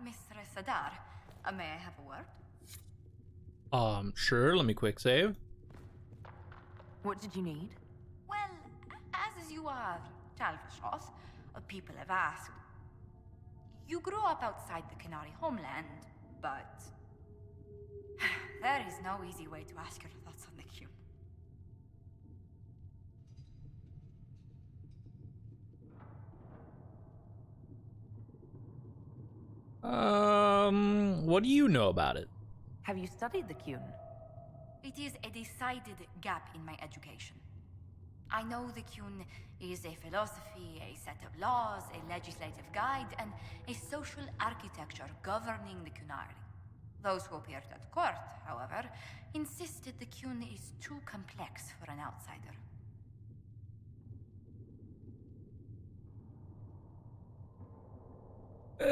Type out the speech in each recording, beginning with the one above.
Mr. Sadar, may I have a word? Sure, let me quick save. What did you need? Well, as you are Talvashos, people have asked. You grew up outside the Canary homeland, but there is no easy way to ask your thoughts on the Q. What do you know about it? Have you studied the Qun? It is a decided gap in my education. I know the Qun is a philosophy, a set of laws, a legislative guide, and a social architecture governing the Qunari. Those who appeared at court, however, insisted the Qun is too complex for an outsider. I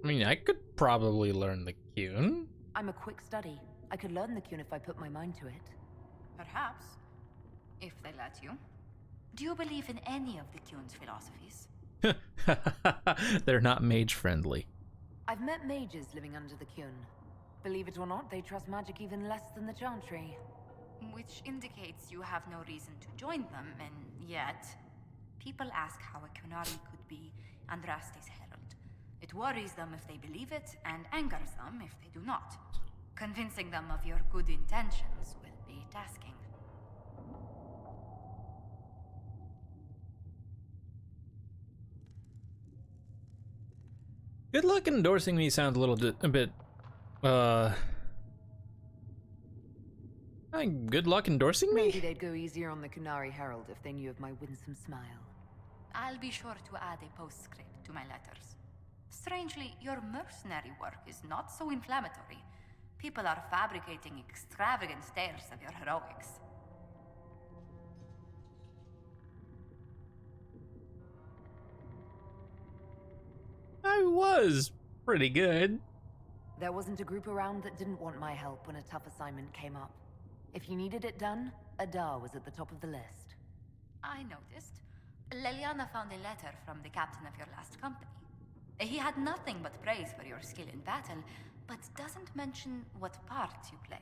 mean, I could probably learn the Qun. I'm a quick study. I could learn the Qun if I put my mind to it. Perhaps, if they let you. Do you believe in any of the Qun's philosophies? They're not mage friendly. I've met mages living under the Qun. Believe it or not, they trust magic even less than the Chantry. Which indicates you have no reason to join them, and yet people ask how a Qunari could be Andraste's herald. It worries them if they believe it, and angers them if they do not. Convincing them of your good intentions will be tasking. Good luck endorsing me sounds a bit, good luck endorsing me? Maybe they'd go easier on the Qunari Herald if they knew of my winsome smile. I'll be sure to add a postscript to my letters. Strangely, your mercenary work is not so inflammatory. People are fabricating extravagant tales of your heroics. I was pretty good. There wasn't a group around that didn't want my help when a tough assignment came up. If you needed it done, Adar was at the top of the list. I noticed. Leliana found a letter from the captain of your last company. He had nothing but praise for your skill in battle, but doesn't mention what part you played.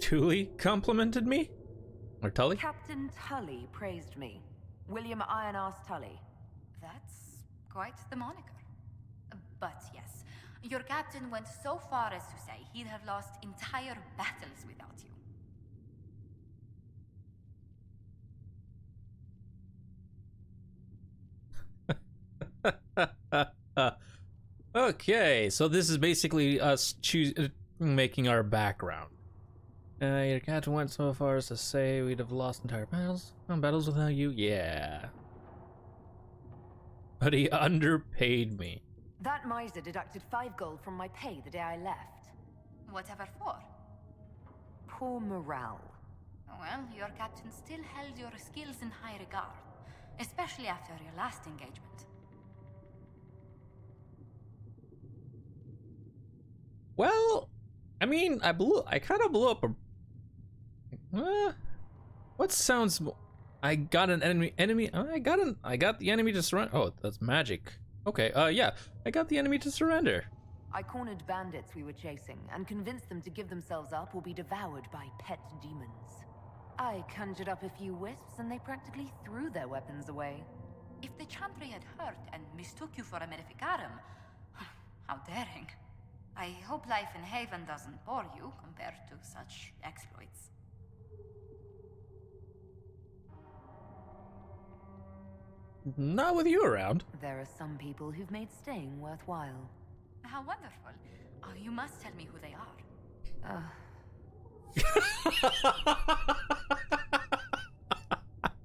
Tully complimented me? Or Tully? Captain Tully praised me. William Iron-Arse Tully. That's quite the moniker. But yes, your captain went so far as to say he'd have lost entire battles without you. Okay, so this is basically us making our background. Your captain went so far as to say we'd have lost entire battles without you? Yeah. But he underpaid me. That miser deducted 5 gold from my pay the day I left. Whatever for? Poor morale. Well, your captain still held your skills in high regard, especially after your last engagement. Well, I mean, I kind of blew up a... what sounds... I got an enemy... I got the enemy to surrender. Oh, that's magic. Okay, yeah. I got the enemy to surrender. I cornered bandits we were chasing and convinced them to give themselves up or be devoured by pet demons. I conjured up a few wisps and they practically threw their weapons away. If the Chantry had heard and mistook you for a Maleficarum, how daring. I hope life in Haven doesn't bore you compared to such exploits. Not with you around. There are some people who've made staying worthwhile. How wonderful. You must tell me who they are.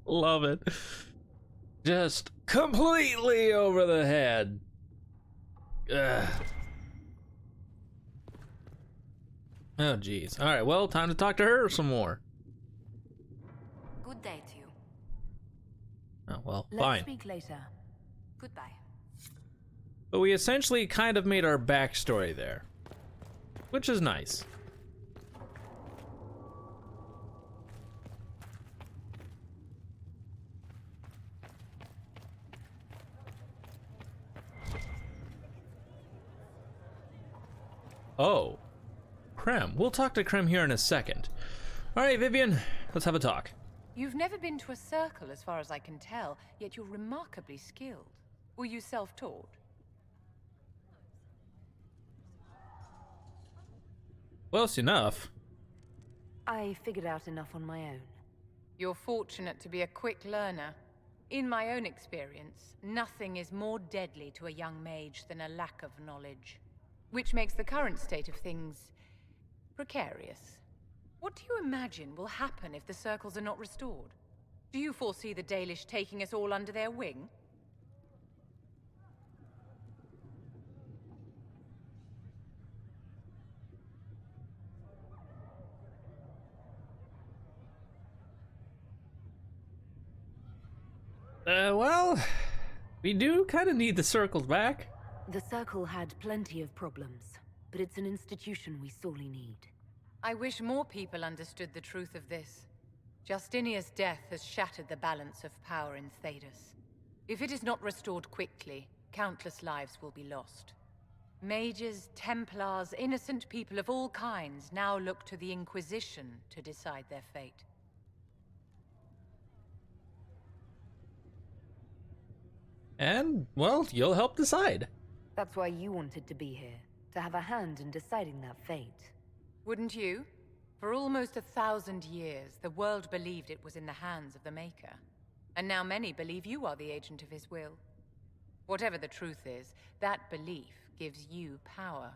Love it. Just completely over the head. Ugh. Oh, geez. All right, well, time to talk to her some more. Good day to you. Oh, well, Let's fine. speak later. Goodbye. But we essentially kind of made our backstory there, which is nice. Oh, Krem. We'll talk to Krem here in a second. All right, Vivian, let's have a talk. You've never been to a circle, as far as I can tell, yet you're remarkably skilled. Were you self-taught? Close enough. I figured out enough on my own. You're fortunate to be a quick learner. In my own experience, nothing is more deadly to a young mage than a lack of knowledge, which makes the current state of things precarious. What do you imagine will happen if the circles are not restored? Do you foresee the Dalish taking us all under their wing? Well, we do kind of need the circles back. The Circle had plenty of problems, but it's an institution we sorely need. I wish more people understood the truth of this. Justinia's death has shattered the balance of power in Thedas. If it is not restored quickly, countless lives will be lost. Mages, Templars, innocent people of all kinds now look to the Inquisition to decide their fate. And, well, you'll help decide. That's why you wanted to be here, to have a hand in deciding that fate. Wouldn't you? For almost 1,000 years, the world believed it was in the hands of the Maker. And now many believe you are the agent of his will. Whatever the truth is, that belief gives you power.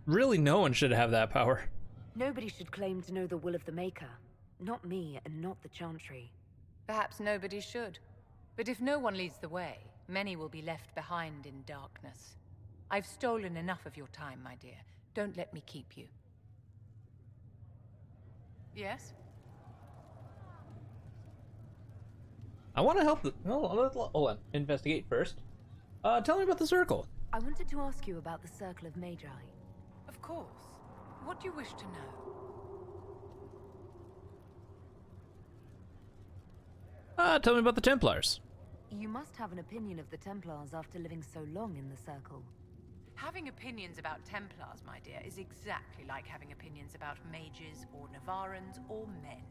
Really, no one should have that power. Nobody should claim to know the will of the Maker. Not me, and not the Chantry. Perhaps nobody should. But if no one leads the way, many will be left behind in darkness. I've stolen enough of your time, my dear. Don't let me keep you. Yes? I want to help the... Hold on. Investigate first. Tell me about the circle. I wanted to ask you about the Circle of Magi. Of course. What do you wish to know? Tell me about the Templars. You must have an opinion of the Templars after living so long in the Circle. Having opinions about Templars, my dear, is exactly like having opinions about mages or Navarans or men.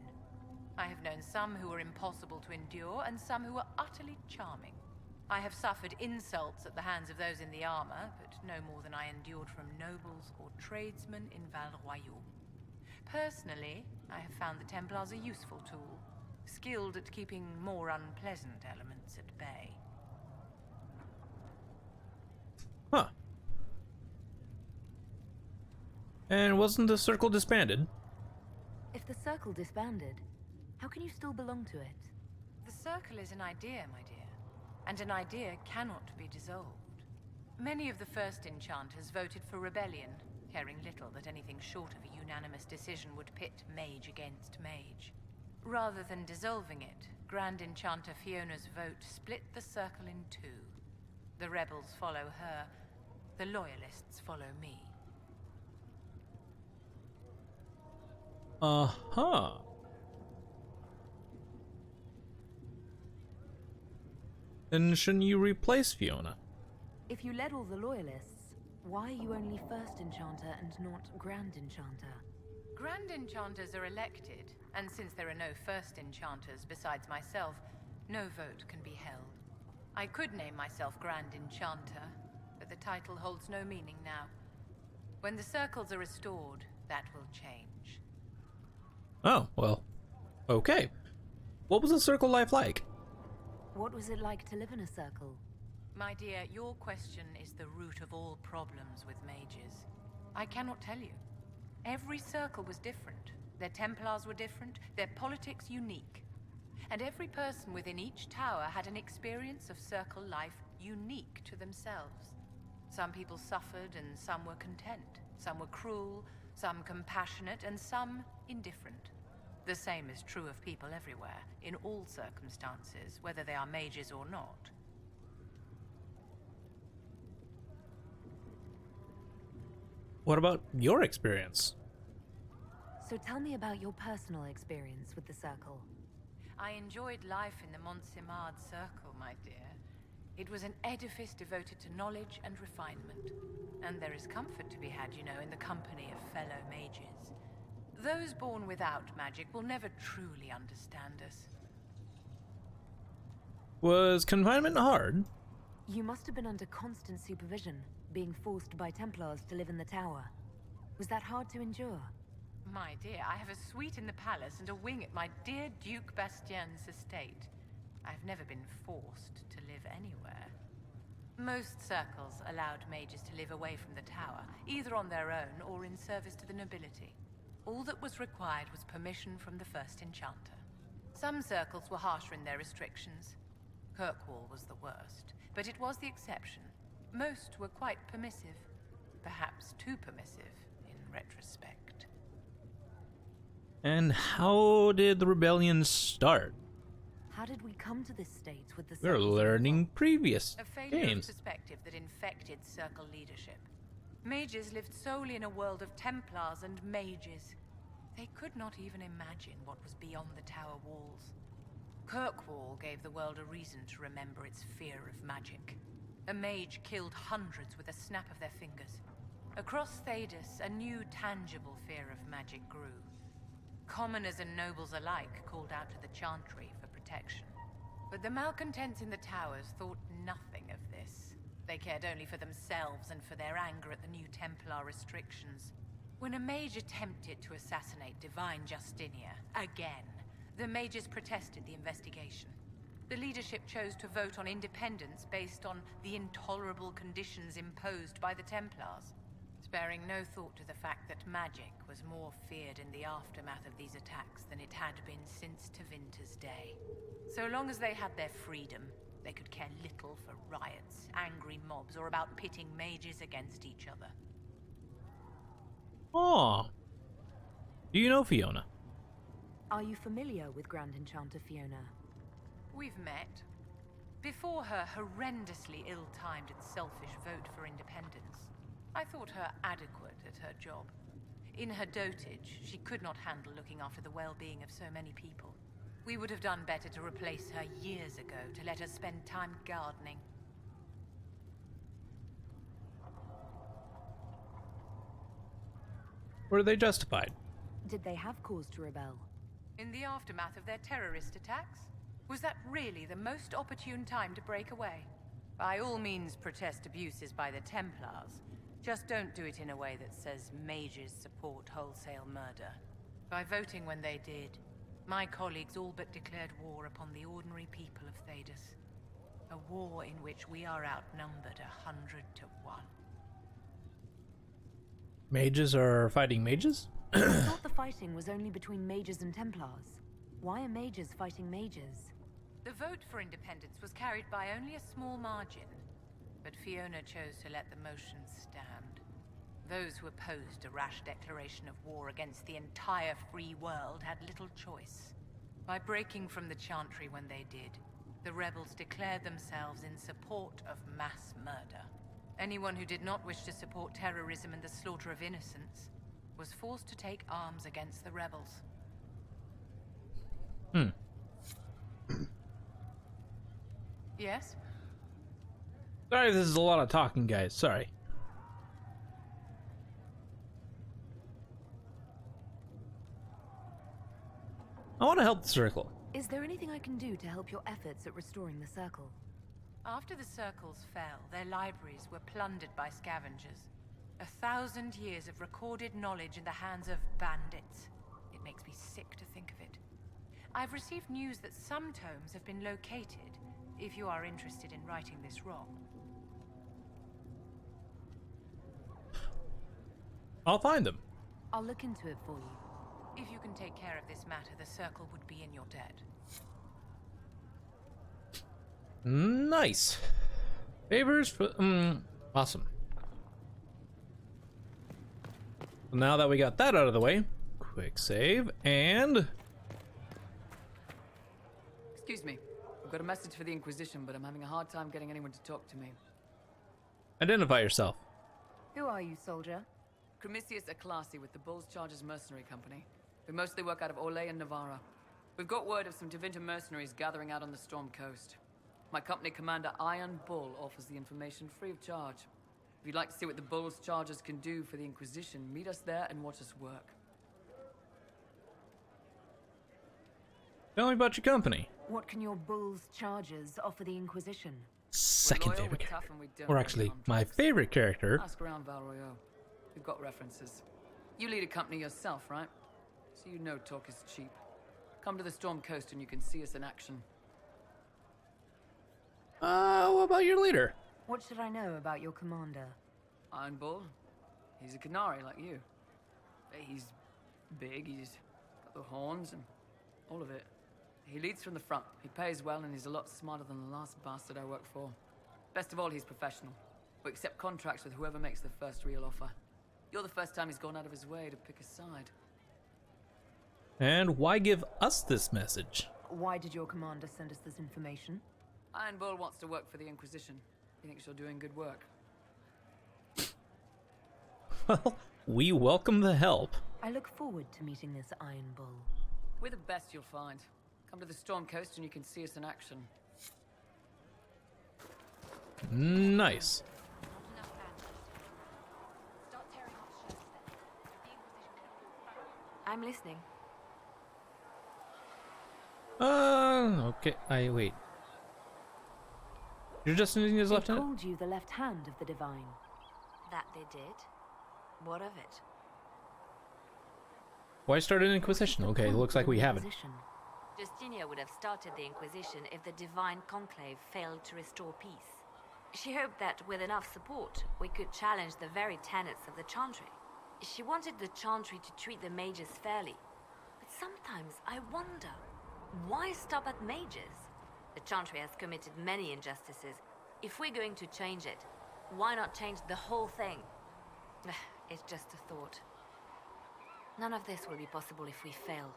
I have known some who were impossible to endure and some who were utterly charming. I have suffered insults at the hands of those in the armor, but no more than I endured from nobles or tradesmen in Val Royal. Personally, I have found the Templars a useful tool, skilled at keeping more unpleasant elements at bay. Huh. And wasn't the circle disbanded? If the Circle disbanded, how can you still belong to it? The circle is an idea, my dear, and an idea cannot be dissolved. Many of the first enchanters voted for rebellion, caring little that anything short of a unanimous decision would pit mage against mage. Rather than dissolving it, Grand Enchanter Fiona's vote split the circle in two. The rebels follow her, the loyalists follow me. Uh-huh. Then shouldn't you replace Fiona? If you led all the Loyalists, why are you only First Enchanter and not Grand Enchanter? Grand Enchanters are elected, and since there are no First Enchanters besides myself, no vote can be held. I could name myself Grand Enchanter, but the title holds no meaning now. When the circles are restored, that will change. Oh, well, okay. What was the circle life like? What was it like to live in a Circle? My dear, your question is the root of all problems with mages. I cannot tell you. Every circle was different. Their Templars were different, their politics unique. And every person within each tower had an experience of circle life unique to themselves. Some people suffered and some were content. Some were cruel, Some compassionate and some indifferent. The same is true of people everywhere, in all circumstances, whether they are mages or not. What about your experience? So tell me about your personal experience with the Circle. I enjoyed life in the Montsimard Circle, my dear. It was an edifice devoted to knowledge and refinement. And there is comfort to be had, you know, in the company of fellow mages. Those born without magic will never truly understand us. Was confinement hard? You must have been under constant supervision, being forced by Templars to live in the tower. Was that hard to endure? My dear, I have a suite in the palace and a wing at my dear Duke Bastien's estate. I've never been forced to live anywhere. Most circles allowed mages to live away from the tower, either on their own or in service to the nobility. All that was required was permission from the first enchanter. Some circles were harsher in their restrictions. Kirkwall was the worst, but it was the exception. Most were quite permissive, perhaps too permissive in retrospect. And how did the rebellion start? How did we come to this state with the We're Circle's learning involvement? previous A failure games. of perspective that infected Circle leadership. Mages lived solely in a world of Templars and mages. They could not even imagine what was beyond the tower walls. Kirkwall gave the world a reason to remember its fear of magic. A mage killed hundreds with a snap of their fingers. Across Thedas, a new tangible fear of magic grew. Commoners and nobles alike called out to the Chantry for protection. But the malcontents in the towers thought nothing of this. They cared only for themselves and for their anger at the new Templar restrictions. When a mage attempted to assassinate Divine Justinia, again, the mages protested the investigation. The leadership chose to vote on independence based on the intolerable conditions imposed by the Templars, sparing no thought to the fact that magic was more feared in the aftermath of these attacks than it had been since Tevinter's day. So long as they had their freedom, they could care little for riots, angry mobs, or about pitting mages against each other. Oh. Do you know Fiona? Are you familiar with Grand Enchanter Fiona? We've met. Before her horrendously ill-timed and selfish vote for independence, I thought her adequate at her job. In her dotage, she could not handle looking after the well-being of so many people. We would have done better to replace her years ago, to let her spend time gardening. Were they justified? Did they have cause to rebel? In the aftermath of their terrorist attacks? Was that really the most opportune time to break away? By all means protest abuses by the Templars. Just don't do it in a way that says mages support wholesale murder. By voting when they did, my colleagues all but declared war upon the ordinary people of Thedas. A war in which we are outnumbered 100 to 1. Mages are fighting mages? I thought the fighting was only between mages and Templars. Why are mages fighting mages? The vote for independence was carried by only a small margin, but Fiona chose to let the motion stand. Those who opposed a rash declaration of war against the entire free world had little choice. By breaking from the Chantry when they did, the rebels declared themselves in support of mass murder. Anyone who did not wish to support terrorism and the slaughter of innocents was forced to take arms against the rebels. Yes? Sorry, this is a lot of talking, guys. Sorry. I want to help the Circle. Is there anything I can do to help your efforts at restoring the Circle? After the circles fell, their libraries were plundered by scavengers. 1,000 years of recorded knowledge in the hands of bandits. It makes me sick to think of it. I've received news that some tomes have been located, if you are interested in righting this wrong. I'll find them. I'll look into it for you. If you can take care of this matter, the circle would be in your debt. Nice. Favors for awesome. Now that we got that out of the way, quick save and Excuse me. I've got a message for the Inquisition, but I'm having a hard time getting anyone to talk to me. identify yourself. Who are you, soldier? Cremisius Aclasi with the Bulls Chargers Mercenary Company. We mostly work out of Orlais and Navarra. We've got word of some Tevinter mercenaries gathering out on the Storm Coast. My company commander, Iron Bull, offers the information free of charge. If you'd like to see what the Bulls Chargers can do for the Inquisition, meet us there and watch us work. Tell me about your company. What can your Bull's Chargers offer the Inquisition? Second We're loyal, favorite we're character. tough, and we don't Or break actually, contracts. my favorite character. Ask around Val Royeaux. We've got references. You lead a company yourself, right? So you know talk is cheap. Come to the Storm Coast and you can see us in action. What about your leader? What should I know about your commander? Iron Bull? He's a Canary like you. He's big, he's got the horns and all of it. He leads from the front. He pays well and he's a lot smarter than the last bastard I worked for. Best of all, he's professional. We accept contracts with whoever makes the first real offer. You're the first time he's gone out of his way to pick a side. And why give us this message? Why did your commander send us this information? Iron Bull wants to work for the Inquisition. He thinks you're doing good work. Well, we welcome the help. I look forward to meeting this Iron Bull. We're the best you'll find. Come to the Storm Coast and you can see us in action. Nice. I'm listening. Okay. Wait. You're just using his They left hand? called you the left hand of the Divine. That they did? What of it? Why start an Inquisition? Okay, it looks like we haven't. Inquisition. Justinia would have started the Inquisition if the Divine Conclave failed to restore peace. She hoped that with enough support, we could challenge the very tenets of the Chantry. She wanted the Chantry to treat the mages fairly. But sometimes I wonder, why stop at mages? The Chantry has committed many injustices. If we're going to change it, why not change the whole thing? It's just a thought. None of this will be possible if we fail.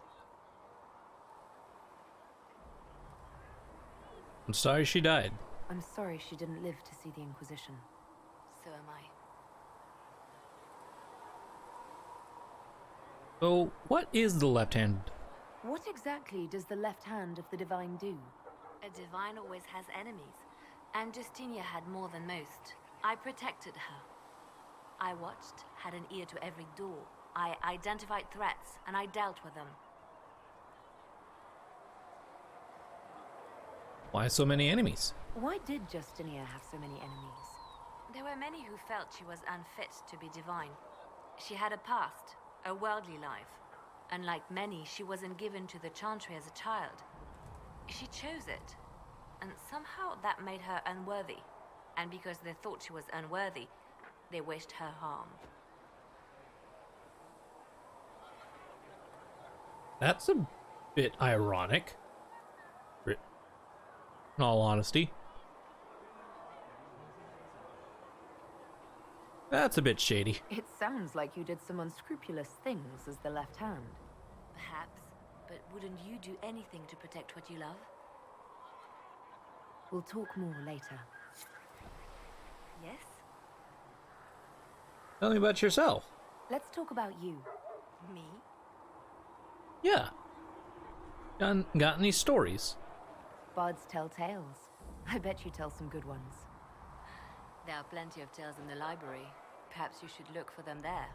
I'm sorry she died. I'm sorry she didn't live to see the Inquisition. So am I. So, what is the left hand? What exactly does the left hand of the Divine do? A divine always has enemies, and Justinia had more than most. I protected her. I watched, had an ear to every door. I identified threats, and I dealt with them. Why so many enemies? Why did Justinia have so many enemies? There were many who felt she was unfit to be divine. She had a past, a worldly life. Unlike many, she wasn't given to the Chantry as a child. She chose it, and somehow that made her unworthy. And because they thought she was unworthy, they wished her harm. That's a bit ironic. In all honesty. That's a bit shady. It sounds like you did some unscrupulous things as the left hand. Perhaps, but wouldn't you do anything to protect what you love? We'll talk more later. Yes? Tell me about yourself. Let's talk about you. Me? Yeah. Got any stories? Bards tell tales. I bet you tell some good ones. There are plenty of tales in the library. Perhaps you should look for them there.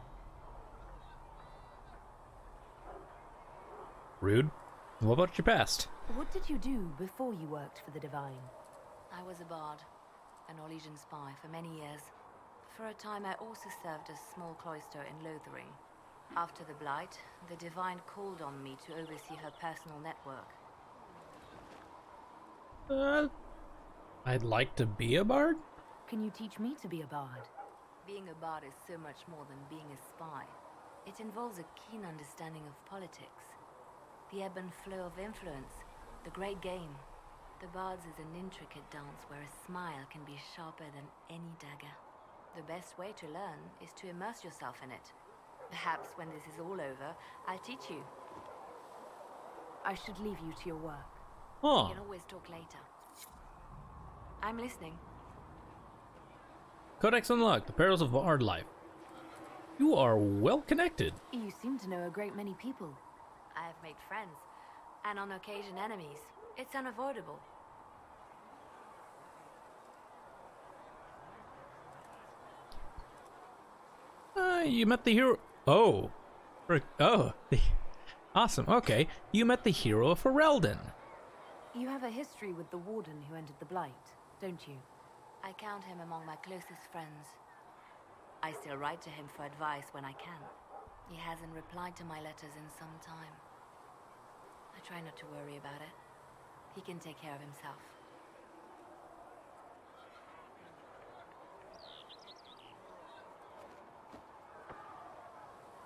Rude. What about your past? What did you do before you worked for the Divine? I was a bard, an Orlesian spy for many years. For a time I also served a small cloister in Lothering. After the Blight, the Divine called on me to oversee her personal network. I'd like to be a bard? Can you teach me to be a bard? Being a bard is so much more than being a spy. It involves a keen understanding of politics, the ebb and flow of influence, the great game. The bard's is an intricate dance where a smile can be sharper than any dagger. The best way to learn is to immerse yourself in it. Perhaps when this is all over, I'll teach you. I should leave you to your work. We Oh, can always talk later. I'm listening. Codex unlocked. The perils of hard life. You are well connected. You seem to know a great many people. I have made friends, and on occasion enemies. It's unavoidable. You met the hero. Oh. Oh. Awesome. Okay. You met the hero of Ferelden. You have a history with the warden who entered the Blight, don't you? I count him among my closest friends. I still write to him for advice when I can. He hasn't replied to my letters in some time. I try not to worry about it. He can take care of himself.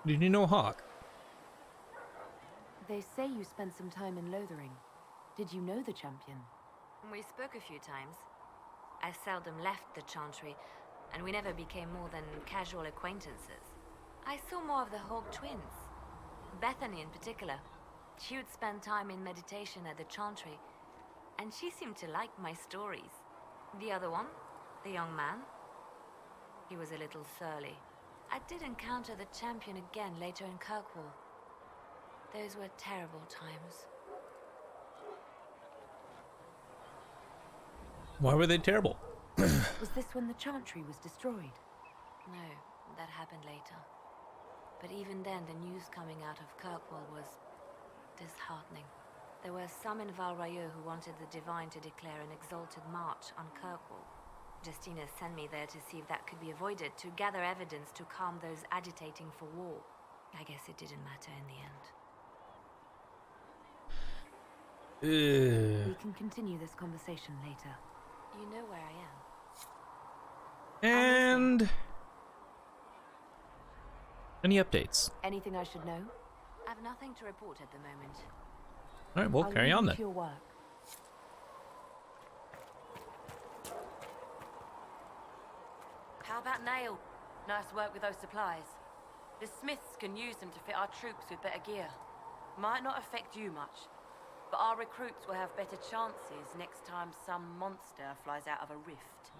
Did you know Hawk? They say you spent some time in Lothering. Did you know the champion? We spoke a few times. I seldom left the Chantry, and we never became more than casual acquaintances. I saw more of the Hawk twins. Bethany in particular. She would spend time in meditation at the Chantry, and she seemed to like my stories. The other one, the young man, he was a little surly. I did encounter the champion again later in Kirkwall. Those were terrible times. Why were they terrible? Was this when the Chantry was destroyed? No, that happened later. But even then, the news coming out of Kirkwall was disheartening. There were some in Val Rayeux who wanted the Divine to declare an exalted march on Kirkwall. Justina sent me there to see if that could be avoided, to gather evidence to calm those agitating for war. I guess it didn't matter in the end. We can continue this conversation later. You know where I am. And any updates? Anything I should know? I've nothing to report at the moment. All right, we'll I'll carry leave on you then. to your work. How about Nail? Nice work with those supplies. The Smiths can use them to fit our troops with better gear. Might not affect you much, but our recruits will have better chances next time some monster flies out of a rift.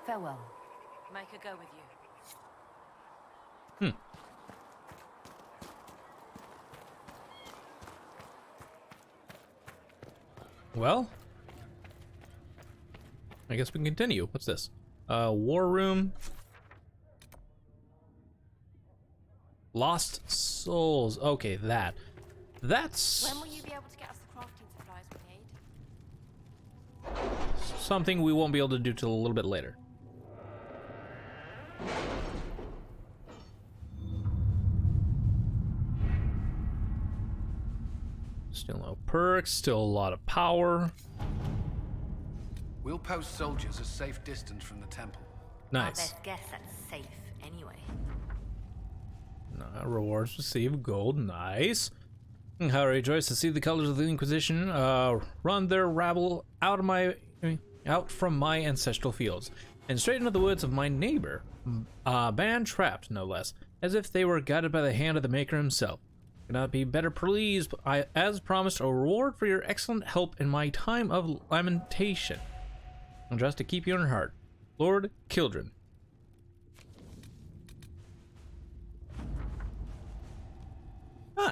Farewell. Make a go with you. Well, I guess we can continue. What's this? War room. Lost souls. Okay, that's When will you be able to get us the crafting supplies we need? something we won't be able to do till a little bit later. Still no perks, still a lot of power. We'll post soldiers a safe distance from the temple. I Nice. best guess that's safe anyway. Rewards received, gold, nice. How I rejoice to see the colors of the Inquisition run their rabble out from my ancestral fields, and straight into the woods of my neighbor, band trapped, no less, as if they were guided by the hand of the Maker himself. Could not be better pleased. I, as promised, a reward for your excellent help in my time of lamentation, and just to keep you in heart, Lord Kildren.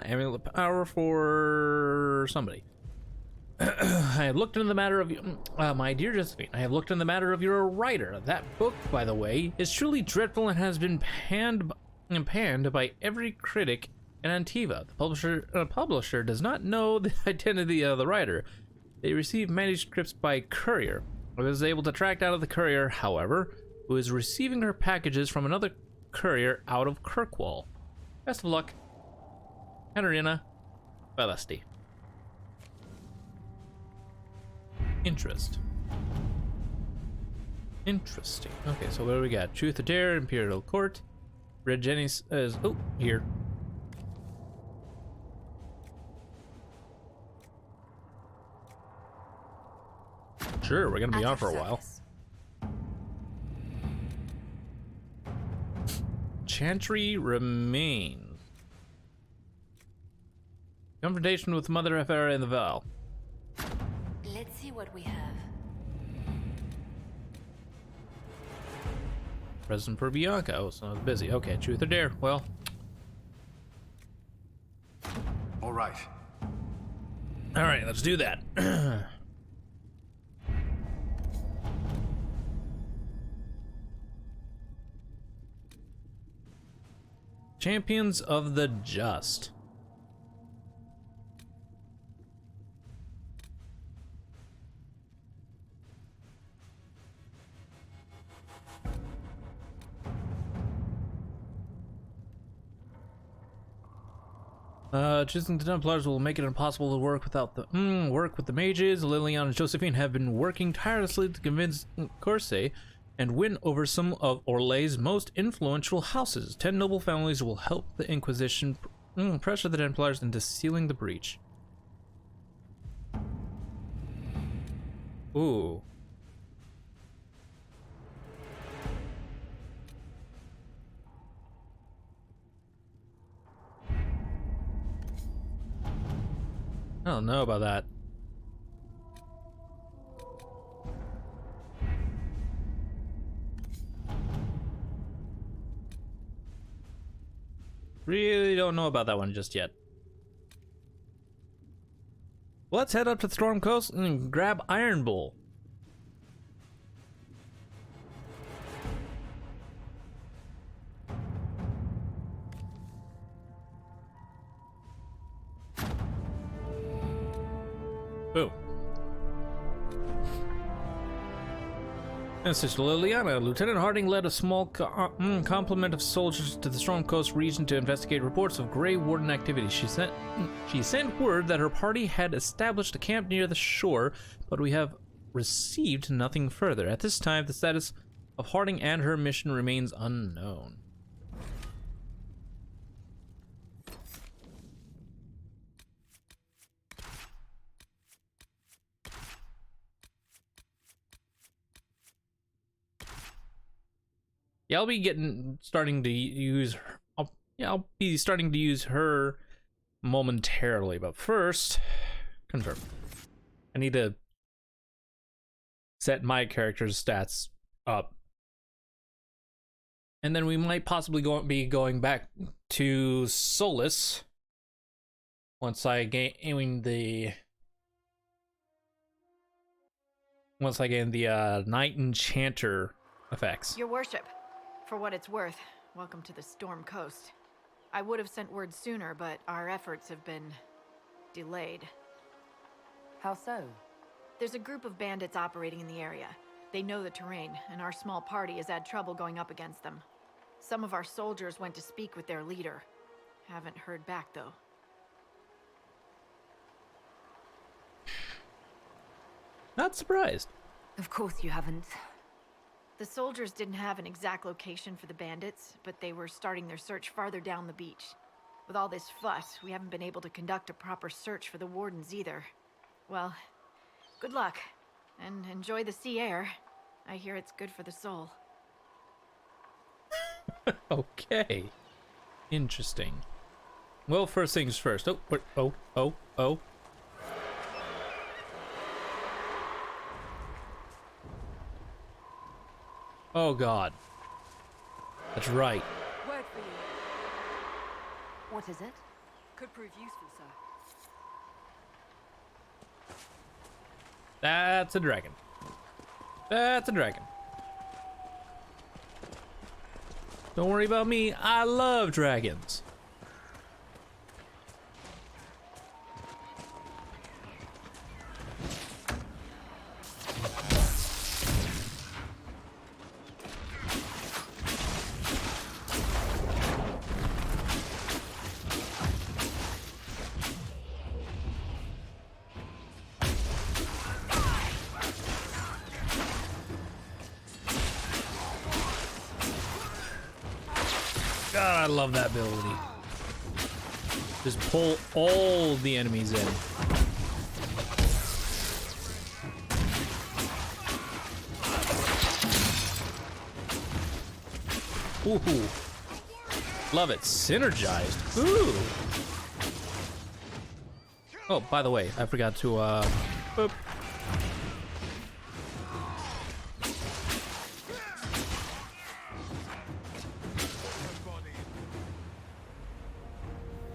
Amulet power for somebody. I have looked into the matter of my dear Josephine. I have looked into the matter of your writer. That book, by the way, is truly dreadful and has been panned by every critic in Antiva. The publisher does not know the identity of the writer. They receive manuscripts by courier. I was able to track down the courier, however, who is receiving her packages from another courier out of Kirkwall. Best of luck. Katarina Balesti. Interesting. Okay, so what do we got? Truth or Dare, Imperial Court. Red Jenny is here. Sure, we're gonna be At on for a your while. service. Chantry remains. Confrontation with Mother Ephera and the Val. Let's see what we have. Present for Bianca. Oh, so I was busy. Okay, truth or dare. Well, All right. all right, let's do that. Champions of the Just. Choosing the Templars will make it impossible to work without the work with the mages. Liliana and Josephine have been working tirelessly to convince Corsair and win over some of Orlay's most influential houses. 10 noble families will help the Inquisition pressure the Templars into sealing the breach. Ooh. I don't know about that. Really don't know about that one just yet. Let's head up to Storm Coast and grab Iron Bull. Boom. Message to Liliana. Lieutenant Harding led a small complement of soldiers to the Storm Coast region to investigate reports of Grey Warden activity. She sent word that her party had established a camp near the shore, but we have received nothing further. At this time, the status of Harding and her mission remains unknown. Yeah, I'll be starting to use her. I'll be starting to use her momentarily, but first, confirm. I need to set my character's stats up, and then we might possibly be going back to Solus once I gain the Night Enchanter effects. Your worship. For what it's worth, welcome to the Storm Coast. I would have sent word sooner, but our efforts have been delayed. How so? There's a group of bandits operating in the area. They know the terrain, and our small party has had trouble going up against them. Some of our soldiers went to speak with their leader. Haven't heard back, though. Not surprised. Of course you haven't. The soldiers didn't have an exact location for the bandits, but they were starting their search farther down the beach. With all this fuss, we haven't been able to conduct a proper search for the wardens either. Well, good luck, and enjoy the sea air. I hear it's good for the soul. Okay. Interesting. Well, first things first. Oh. Oh God. That's right. Word for you. What is it? Could prove useful, sir. That's a dragon. That's a dragon. Don't worry about me. I love dragons. God, I love that ability. Just pull all the enemies in. Ooh. Love it. Synergized. Ooh. Oh, by the way, I forgot to, boop.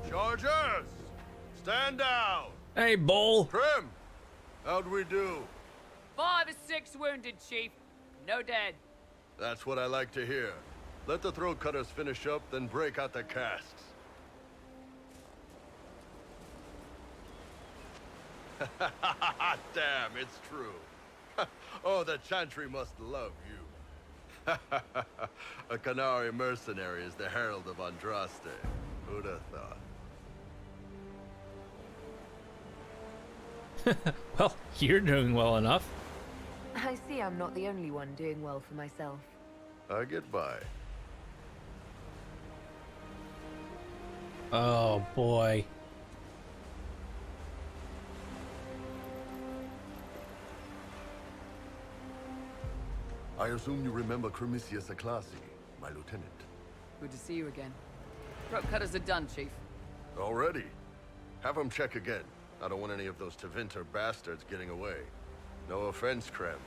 Chargers! Stand down! Hey, Bull. Trim! How'd we do? 5 or 6 wounded, Chief. No dead. That's what I like to hear. Let the throat cutters finish up, then break out the casks. Damn, it's true. Oh, the Chantry must love you. A Canary mercenary is the herald of Andraste. Who'd have thought? Well, you're doing well enough. I see I'm not the only one doing well for myself. I get by. Oh, boy. I assume you remember Cremisius Aclassi, my lieutenant. Good to see you again. Throat cutters are done, Chief. Already? Have him check again. I don't want any of those Tevinter bastards getting away. No offense, Krem.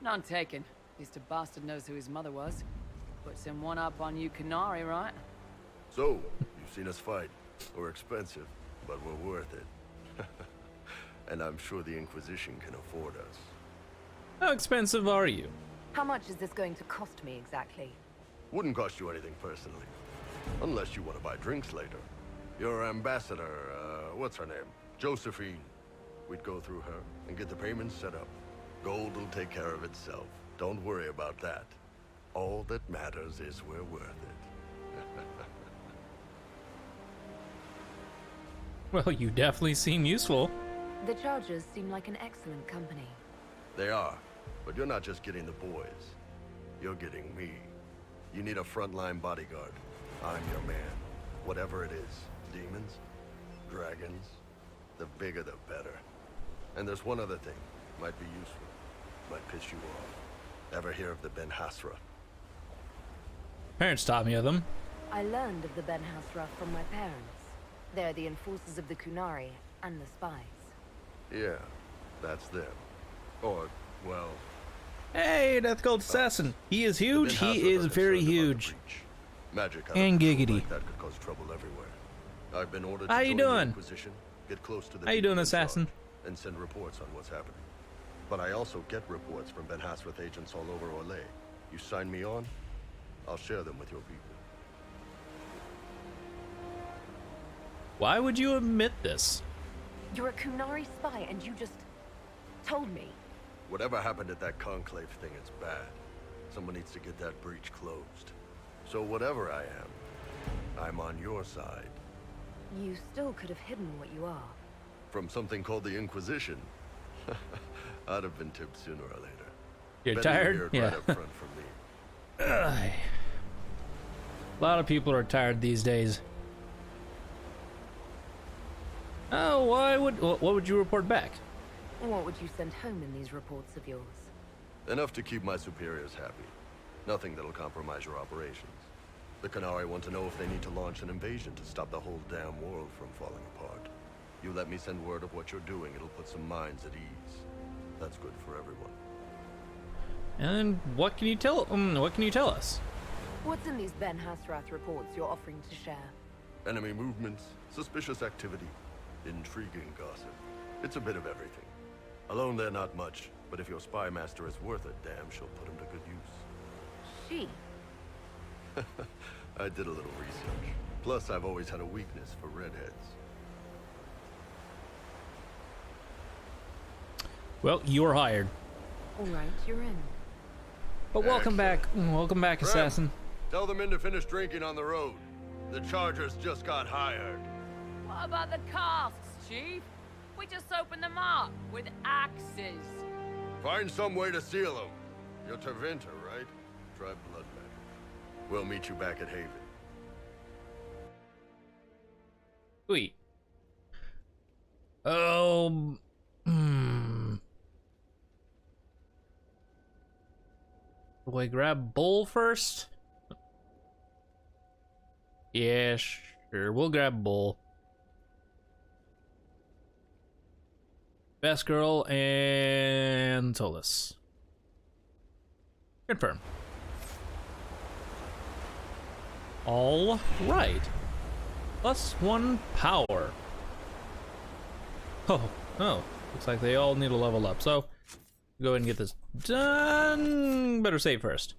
None taken. At least a bastard knows who his mother was. Puts him one up on you Canary, right? So, you've seen us fight. We're expensive, but we're worth it. And I'm sure the Inquisition can afford us. How expensive are you? How much is this going to cost me exactly? Wouldn't cost you anything personally. Unless you want to buy drinks later. Your ambassador, what's her name? Josephine. We'd go through her and get the payments set up. Gold will take care of itself. Don't worry about that. All that matters is we're worth it. Well, you definitely seem useful. The Chargers seem like an excellent company. They are, but you're not just getting the boys. You're getting me. You need a frontline bodyguard. I'm your man. Whatever it is. Demons? Dragons? The bigger the better. And there's one other thing. Might be useful. Might piss you off. Ever hear of the Ben Hasra? Parents taught me of them. I learned of the Ben Hasra from my parents. They're the enforcers of the Kunari and the spies. Yeah, that's them. Or, well... Hey, Death Gold Assassin. He is huge. the Ben He Hasra is are very concerned about the huge. breach. Magic out of And control giggity. like that could cause trouble everywhere. I've been ordered How to you join the doing? Inquisition, get close to the How you people doing, in Assassin? charge, and send reports on what's happening. But I also get reports from Ben Hasrath agents all over Orlais. You sign me on, I'll share them with your people. Why would you admit this? You're a Kunari spy and you just told me. Whatever happened at that conclave thing, it's bad. Someone needs to get that breach closed. So whatever I am, I'm on your side. You still could have hidden what you are. From something called the Inquisition. I'd have been tipped sooner or later. You're Better tired? hear it Yeah. right up front from me. A lot of people are tired these days. Oh, what would you report back? What would you send home in these reports of yours? Enough to keep my superiors happy. Nothing that'll compromise your operations. The Canary want to know if they need to launch an invasion to stop the whole damn world from falling apart. You let me send word of what you're doing, it'll put some minds at ease. That's good for everyone. And what can you tell? What can you tell us? What's in these Ben Hasrath reports you're offering to share? Enemy movements, suspicious activity, intriguing gossip. It's a bit of everything. Alone they're not much, but if your spy master is worth it, damn, she'll put him to good use. She? I did a little research. Plus, I've always had a weakness for redheads. Well, you are hired. All right, you're in. But welcome back. Excellent. Welcome back, Rem, Assassin. Tell the men to finish drinking on the road. The Chargers just got hired. What about the casks, Chief? We just opened them up with axes. Find some way to seal them. You're Tevinter, right? Try blood magic. We'll meet you back at Haven. Sweet. Oh. Do I grab Bull first? Yeah, sure. We'll grab a bowl. Best girl and Solus. Confirm. All right. +1 power. Oh, looks like they all need to level up. So, go ahead and get this done. Better save first.